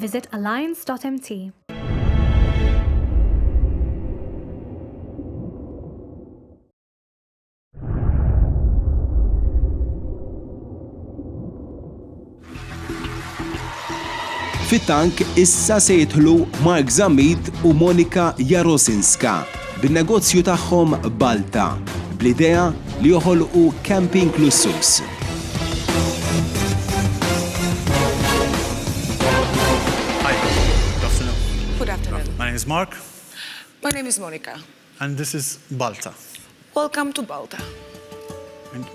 visit alliance.mt. Fit-tank issa se jidħlu Mark Zammit u Monika Jarosinska bin-negozju tagħhom Balta bl-idea li joħolqu camping lussus. Hi, good afternoon. Good afternoon. My name is Mark. My name is Monica. And this is Balta. Welcome to Balta. And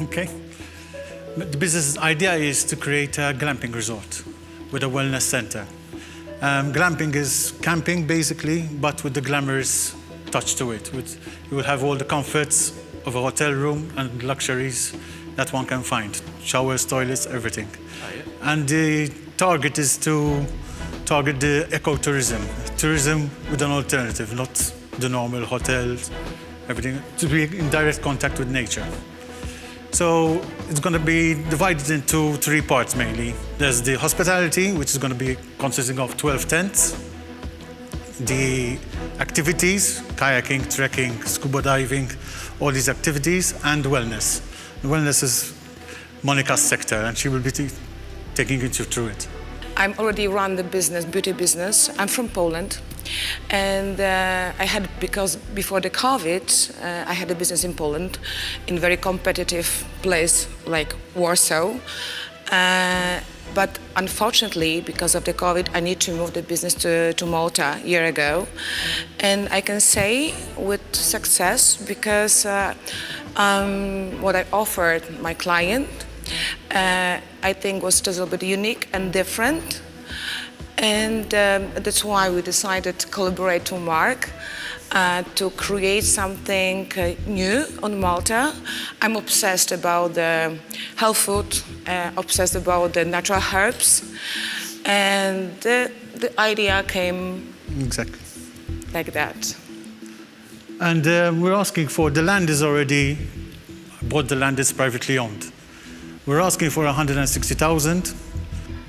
Okay. The business idea is to create a glamping resort with a wellness center. Glamping is camping, basically, but with the glamorous touch to it. You will have all the comforts of a hotel room and luxuries that one can find. Showers, toilets, everything. Oh, yeah. And the target is to target the ecotourism. Tourism with an alternative, not the normal hotels, everything, to be in direct contact with nature. So it's going to be divided into 3 parts mainly. There's the hospitality, which is going to be consisting of 12 tents. The activities, kayaking, trekking, scuba diving, all these activities, and wellness. The wellness is Monica's sector, and she will be taking you through it. I'm already run the business, beauty business. I'm from Poland. And I had, because before the COVID, I had a business in Poland in a very competitive place like Warsaw. But unfortunately, because of the COVID, I need to move the business to Malta a year ago. And I can say with success because what I offered my client, I think was just a little bit unique and different. And that's why we decided to collaborate with Mark to create something new on Malta. I'm obsessed about the health food, obsessed about the natural herbs, and the idea came exactly like that. And we're asking for, the land is already, bought the land is privately owned. We're asking for 160,000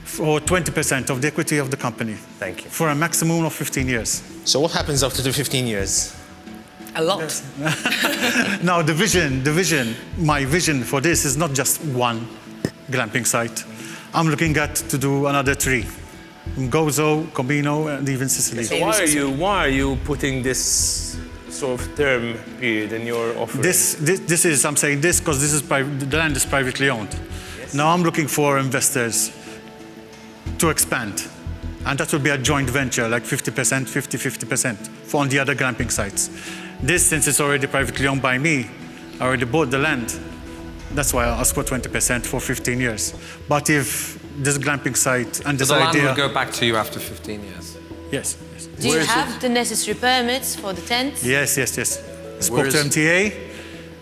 for 20% of the equity of the company. Thank you. For a maximum of 15 years. So what happens after the 15 years? A lot. Yes. Now the vision, my vision for this is not just one glamping site. I'm looking at to do another 3. Gozo, Comino, and even Sicily. So why are you putting this sort of term period in your offering? This is, I'm saying this because this is the land is privately owned. Yes. Now I'm looking for investors to expand. And that will be a joint venture, like 50%, 50% for on the other glamping sites. This, since it's already privately owned by me, I already bought the land. That's why I asked for 20% for 15 years. But if this glamping site and this idea... the land would go back to you after 15 years? Yes. Do you have the necessary permits for the tents? Yes. Spoke to MTA.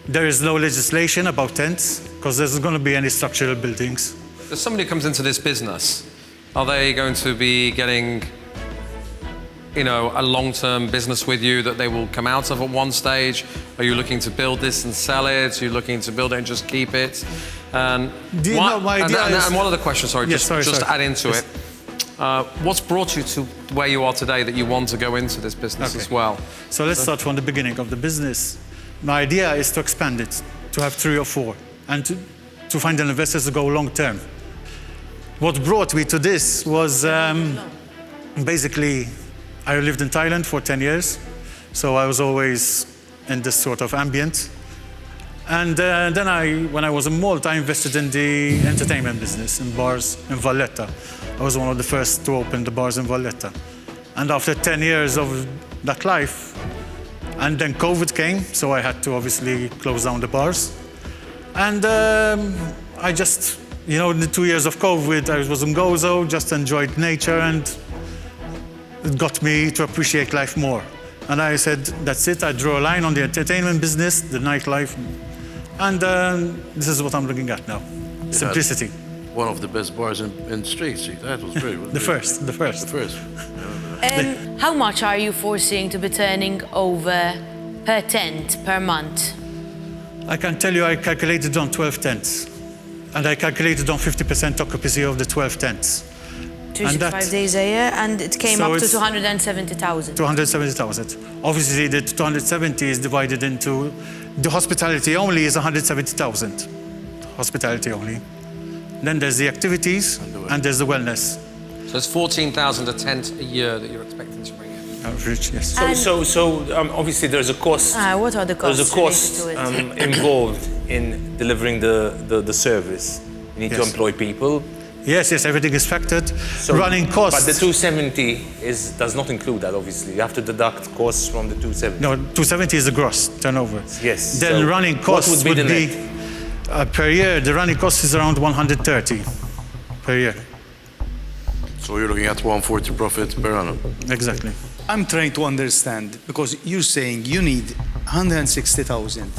There is no legislation about tents, because there's going to be any structural buildings. If somebody comes into this business, are they going to be getting, a long-term business with you that they will come out of at one stage? Are you looking to build this and sell it? Are you looking to build it and just keep it? And one other question, just to add into it. What's brought you to where you are today that you want to go into this business as well? So let's start from the beginning of the business. My idea is to expand it, to have 3 or 4, and to find an investor to go long-term. What brought me to this was basically, I lived in Thailand for 10 years, so I was always in this sort of ambient. And then when I was in Malta, I invested in the entertainment business, in bars in Valletta. I was one of the first to open the bars in Valletta. And after 10 years of that life, and then COVID came, so I had to obviously close down the bars. And I just, in the 2 years of COVID, I was in Gozo, just enjoyed nature, and it got me to appreciate life more. And I said, that's it, I draw a line on the entertainment business, the nightlife, and this is what I'm looking at now. Simplicity. One of the best bars in Street. See, that was great. The first. The first. How much are you foreseeing to be turning over per tent per month? I can tell you I calculated on 12 tents. And I calculated on 50% occupancy of the 12 tents. 365 days a year, and it came So up to it's 270,000. 270,000. Obviously, the 270 is divided into, the hospitality only is 170,000. Hospitality only. Then there's the activities, and there's the wellness. So it's 14,000 a tent a year that you're expecting to bring in. Average, yes. So obviously there's a cost. What are the costs? There's a cost related to it? involved in delivering the service. You need to Yes. employ people. Yes, everything is factored. Running costs. But the 270 does not include that, obviously. You have to deduct costs from the 270. No, 270 is the gross turnover. Yes. Then So running costs what would be the net? Per year, the running cost is around 130 per year. So you're looking at 140 profit per annum. Exactly. I'm trying to understand, because you're saying you need 160,000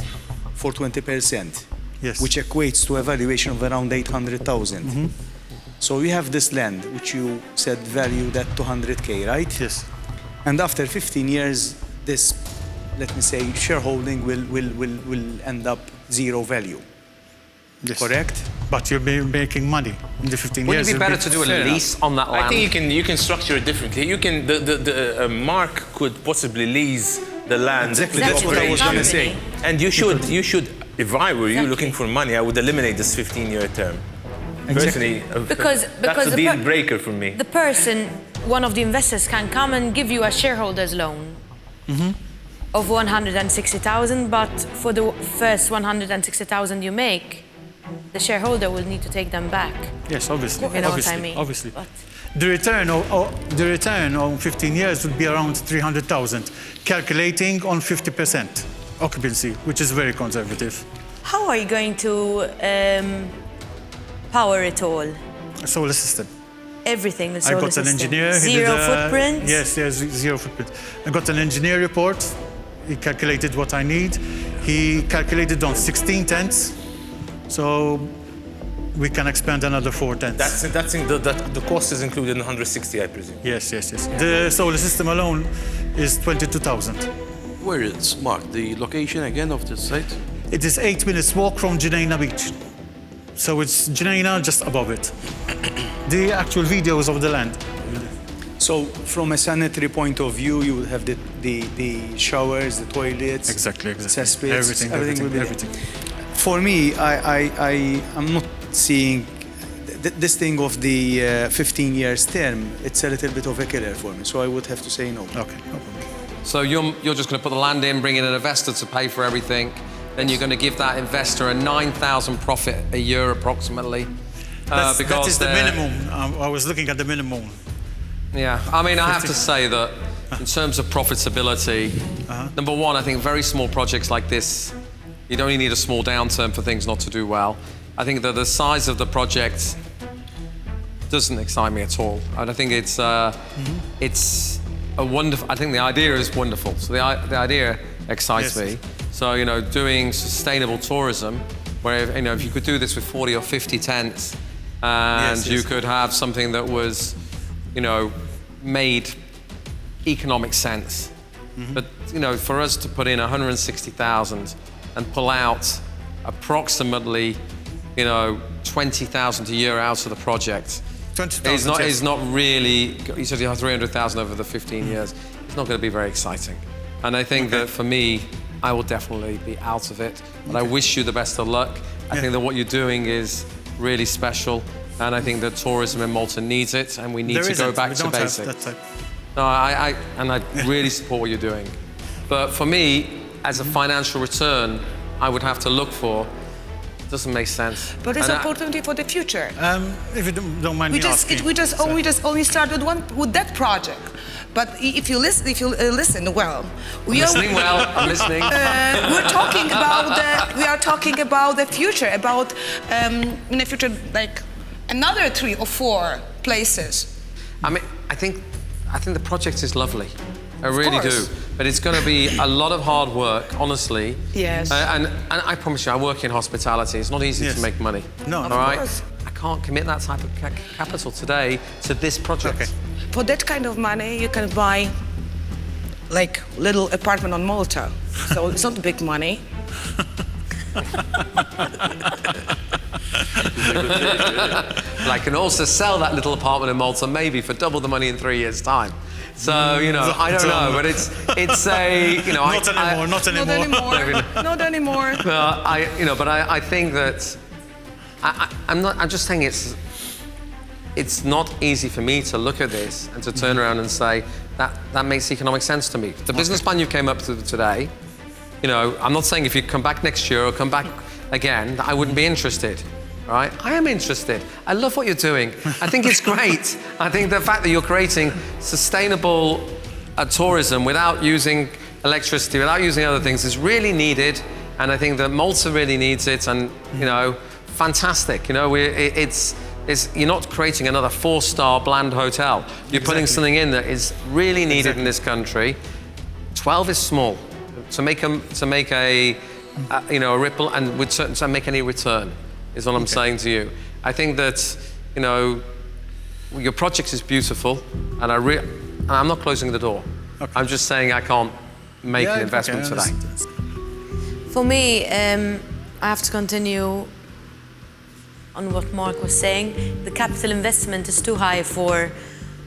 for 20%, Yes. which equates to a valuation of around 800,000. So we have this land, which you said valued at 200K, right? Yes. And after 15 years, this, let me say, shareholding will end up zero value. Yes. Correct? But you'll be making money in the 15 Wouldn't years. it be it'll better to do a fair lease on that land? I think you can structure it differently. You can Mark could possibly lease the land. Exactly, to the that's what I was operation. gonna say. And you should. If I were you looking for money, I would eliminate this 15-year term. Personally, Because that's a the deal breaker for me. The person, one of the investors, can come and give you a shareholder's loan of 160,000, but for the first 160,000 you make, the shareholder will need to take them back. Yes, obviously. You know obviously, what I mean? Obviously. But The return on 15 years would be around 300,000, calculating on 50% occupancy, which is very conservative. how are you going to power it all? A solar system. Everything with I solar got an system. engineer. he Zero did footprint? Yes, zero footprint. I got an engineer report. He calculated what I need. He calculated on 16 tents. So we can expand another 4 tents. The cost is included in 160, I presume. Yes. The solar system alone is 22,000. Where is Mark? The location again of the site? It is 8 minutes walk from Gnejna beach. So it's Gnejna just above it. The actual videos of the land. So from a sanitary point of view, you would have the showers, the toilets, Exactly. cesspits, Everything will be there. everything. For me, I'm not seeing this thing of the 15 years term. It's a little bit of a killer for me, so I would have to say no. Okay, no problem. So you're just going to put the land in, bring in an investor to pay for everything. Then you're going to give that investor a 9,000 profit a year approximately. That is the minimum. I was looking at the minimum. Yeah, I mean, I have to say that in terms of profitability, number one, I think very small projects like this, you'd only need a small downturn for things not to do well. I think that the size of the project doesn't excite me at all. And I think it's a wonderful, I think the idea is wonderful. So the idea excites me. So, doing sustainable tourism, where, if you could do this with 40 or 50 tents, and you could have something that was, made economic sense. But, for us to put in 160,000 and pull out approximately, 20,000 a year out of the project, 20,000. is not really, you said you have 300,000 over the 15 years, it's not going to be very exciting. And I think that for me, I will definitely be out of it. But I wish you the best of luck. I think that what you're doing is really special. And I think that tourism in Malta needs it, and we need to go back to basics. No, I really support what you're doing. But for me, as a financial return, I would have to look for. Doesn't make sense. But it's And an opportunity for the future. If you don't mind We me just asking. we just only started with that project. But if you listen well, we listening well, I'm listening. we are talking about the future, about in the future like another 3 or 4 places. I mean, I think the project is lovely. I really do. course. But it's going to be a lot of hard work, honestly. Yes. And I promise you, I work in hospitality. It's not easy Yes. to make money. No, all of right? course. I can't commit that type of capital today to this project. Okay. For that kind of money, you can buy like little apartment on Malta. So it's not big money. But I can also sell that little apartment in Malta maybe for double the money in 3 years' time. So, you know, I don't know, but it's a, you know, Not anymore. Not anymore. Not anymore. But I think that I'm just saying it's not easy for me to look at this and to turn around and say that makes economic sense to me. The business plan you came up to today, you know, I'm not saying if you come back next year or come back again that I wouldn't be interested. Right? I am interested. I love what you're doing. I think it's great. I think the fact that you're creating sustainable tourism without using electricity, without using other things is really needed. And I think that Malta really needs it. And, you know, fantastic. You know, you're not creating another 4-star bland hotel. You're putting something in that is really needed in this country. 12 is small. To make a ripple and to make any return. Is what I'm saying to you. I think that, you know, your project is beautiful, and I'm not closing the door. Okay. I'm just saying I can't make an investment today. For me, I have to continue on what Mark was saying. The capital investment is too high for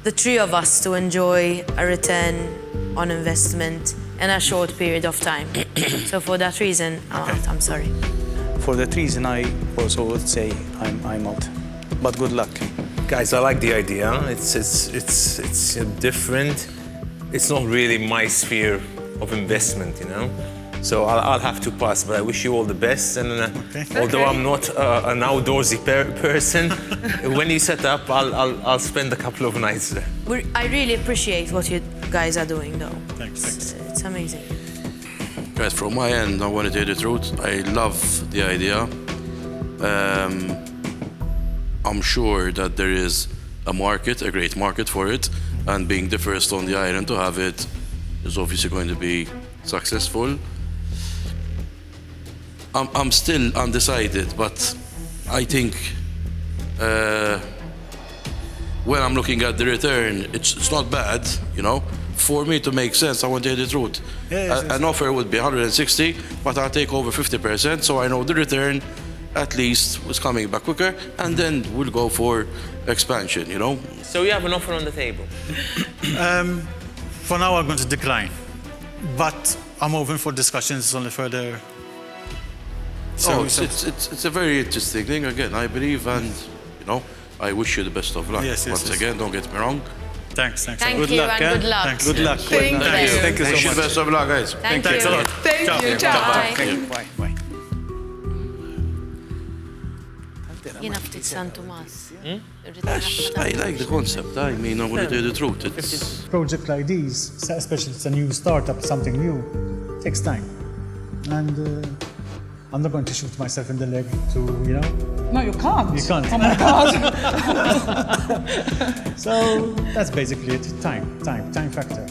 the 3 of us to enjoy a return on investment in a short period of time. So for that reason, I'm sorry. For that reason, I also would say I'm out. But good luck. Guys, I like the idea. It's different. It's not really my sphere of investment, you know. So I'll have to pass. But I wish you all the best. And although I'm not an outdoorsy person, when you set up, I'll spend a couple of nights there. I really appreciate what you guys are doing, though. Thanks. It's amazing. Guys, from my end, I want to tell you the truth. I love the idea. I'm sure that there is a market, a great market for it, and being the first on the island to have it is obviously going to be successful. I'm still undecided, but I think when I'm looking at the return, it's not bad, you know. For me to make sense, I want to tell you the truth. An offer would be 160, but I'll take over 50%, so I know the return at least was coming back quicker, and then we'll go for expansion, you know? So you have an offer on the table? For now, I'm going to decline. But I'm open for discussions on the further... It's a very interesting thing. Again, I believe, and, you know, I wish you the best of luck. Once again, don't get me wrong. Thanks. Thank you, and good luck. Thanks. Good luck. Thank you. Thank you so Wish you much. the best of luck, guys. Thank Thanks a you. lot. Thank you. Ciao. Bye. Bye. Jina ftit San Tomas. I like the concept. I mean, I'm going to tell you the truth. It's Project like these, especially if it's a new startup, something new, takes time. And I'm not going to shoot myself in the leg to, you know? No, you can't. You can't. Oh my God. So that's basically it. Time factor.